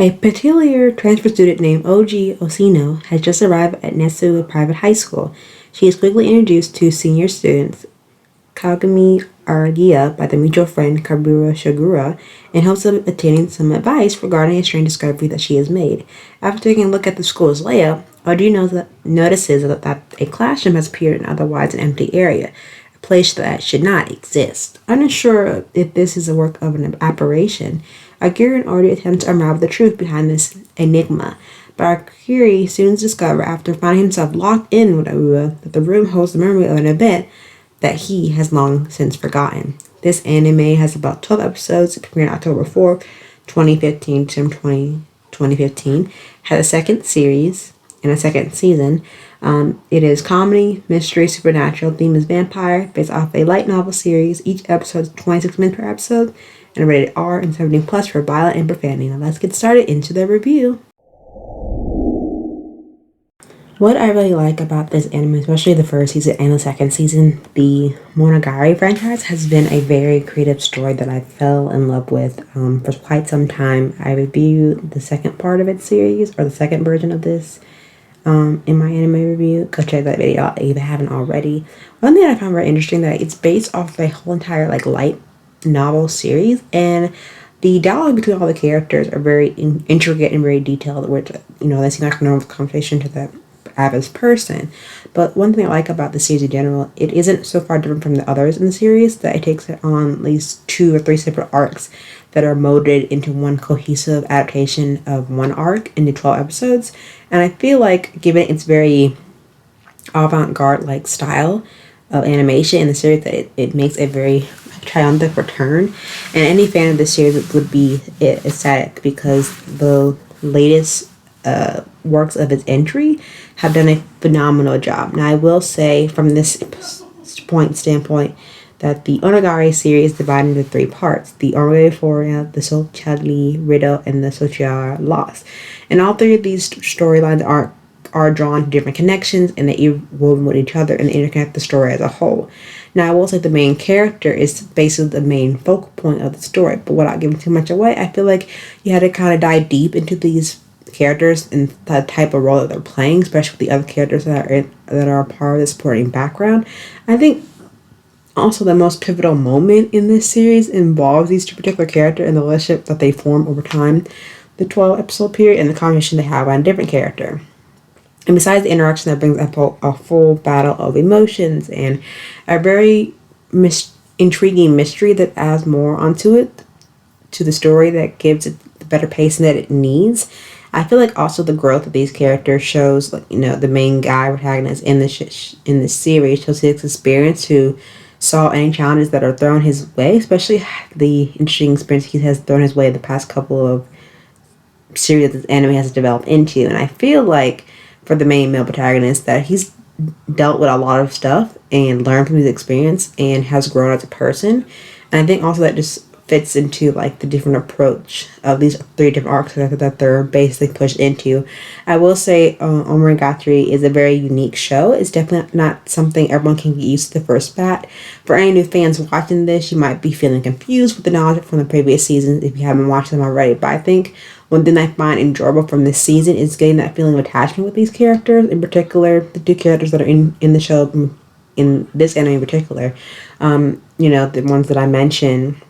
A peculiar transfer student named Oji Osino has just arrived at Netsuga Private High School. She is quickly introduced to senior students Kagami Aragia by the mutual friend Kabura Shigura in hopes of obtaining some advice regarding a strange discovery that she has made. After taking a look at the school's layout, Oji notices that a classroom has appeared in otherwise an empty area, a place that should not exist. Unsure if this is a work of an apparition, Aguirre and Oji attempt to unravel the truth behind this enigma. But Aguirre soon discovers, after finding himself locked in with Aura, that the room holds the memory of an event that he has long since forgotten. This anime has about 12 episodes. It premiered October 4th, 2015 to 2015. Has a second series and a second season. It is comedy, mystery, supernatural. Theme is vampire, based off a light novel series. Each episode is 26 minutes per episode, and rated R and 17 plus for violence and profanity. Now let's get started into the review. What I really like about this anime, especially the first season and the second season, the Monogatari franchise, has been a very creative story that I fell in love with for quite some time. I reviewed the second part of its series, or the second version of this, in my anime review. Go check that video out if you haven't already. One thing I found very interesting, that it's based off a whole entire light novel series, and the dialogue between all the characters are very intricate and very detailed, which, they seem like a normal conversation to the average person. But one thing I like about the series in general, it isn't so far different from the others in the series that it takes it on at least 2 or 3 separate arcs that are molded into one cohesive adaptation of one arc into 12 episodes. And I feel like, given its very avant-garde like style of animation in the series, that it makes a very triumphant return. And any fan of this series would be ecstatic, because the latest works of its entry have done a phenomenal job. Now, I will say from this standpoint that the Onagari series is divided into 3 parts: the Orga Euphoria, the Socially Riddle, and the Social Loss. And all 3 of these storylines are drawn to different connections, and they evolve with each other and they interconnect the story as a whole. Now, I will say the main character is basically the main focal point of the story, but without giving too much away, I feel like you had to kind of dive deep into these characters and the type of role that they're playing, especially with the other characters that are a part of the supporting background. I think also the most pivotal moment in this series involves these 2 particular characters and the relationship that they form over time, the 12 episode period, and the conversation they have on a different character. And besides the interaction, that brings up a full battle of emotions and a very intriguing mystery that adds more onto it, to the story, that gives it the better pacing that it needs. I feel like also the growth of these characters shows, the main guy protagonist in this series shows his experience to solve any challenges that are thrown his way, especially the interesting experience he has thrown his way the past couple of series that this anime has developed into. And I feel like for the main male protagonist, that he's dealt with a lot of stuff and learned from his experience and has grown as a person. And I think also that just fits into the different approach of these 3 different arcs that they're basically pushed into. I will say Owarimonogatari is a very unique show. It's definitely not something everyone can get used to the first bat. For any new fans watching this, you might be feeling confused with the knowledge from the previous seasons if you haven't watched them already. But I think one thing I find enjoyable from this season is getting that feeling of attachment with these characters, in particular the 2 characters that are in the show, in this anime in particular. The ones that I mentioned,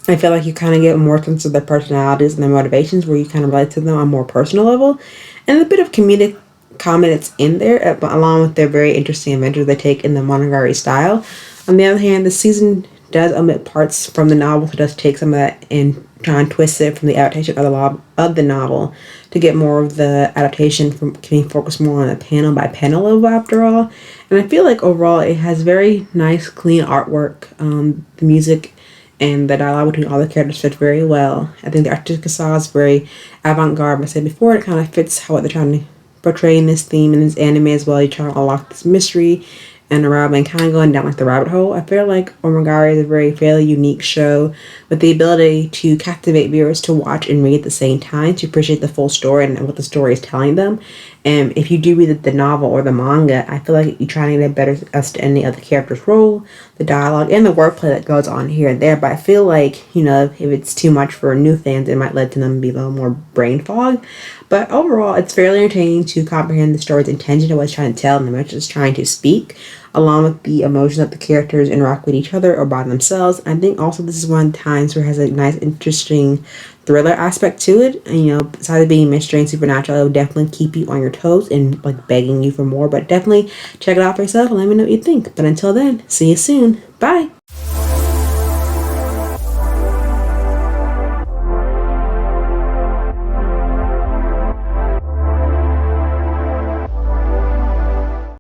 I feel like you kind of get more sense of their personalities and their motivations, where you kind of relate to them on a more personal level. And a bit of comedic comment that's in there, along with their very interesting adventures they take in the Monogatari style. On the other hand, the season does omit parts from the novel, so does take some of that and try and twist it from the adaptation of the novel to get more of the adaptation from can focus more on a panel by panel level after all. And I feel like overall it has very nice, clean artwork. The music and the dialogue between all the characters fit very well. I think the artistic style is very avant-garde. As I said before, it kind of fits how they're trying to portray in this theme in this anime as well. You try to unlock this mystery and a rabbit and kind of going down like the rabbit hole. I feel like Omagari is a very fairly unique show with the ability to captivate viewers to watch and read at the same time to appreciate the full story and what the story is telling them. And if you do read the novel or the manga, I feel like you try to get a better understanding of the character's role, the dialogue, and the wordplay that goes on here and there. But I feel like, if it's too much for new fans, it might lead to them be a little more brain fog. But overall, it's fairly entertaining to comprehend the story's intention of what it's trying to tell and the message it's trying to speak, along with the emotions that the characters interact with each other or by themselves. I think also this is one of the times where it has a nice, interesting thriller aspect to it. And, besides being mystery and supernatural, it will definitely keep you on your toes and like begging you for more. But definitely check it out for yourself and let me know what you think. But until then, see you soon. Bye.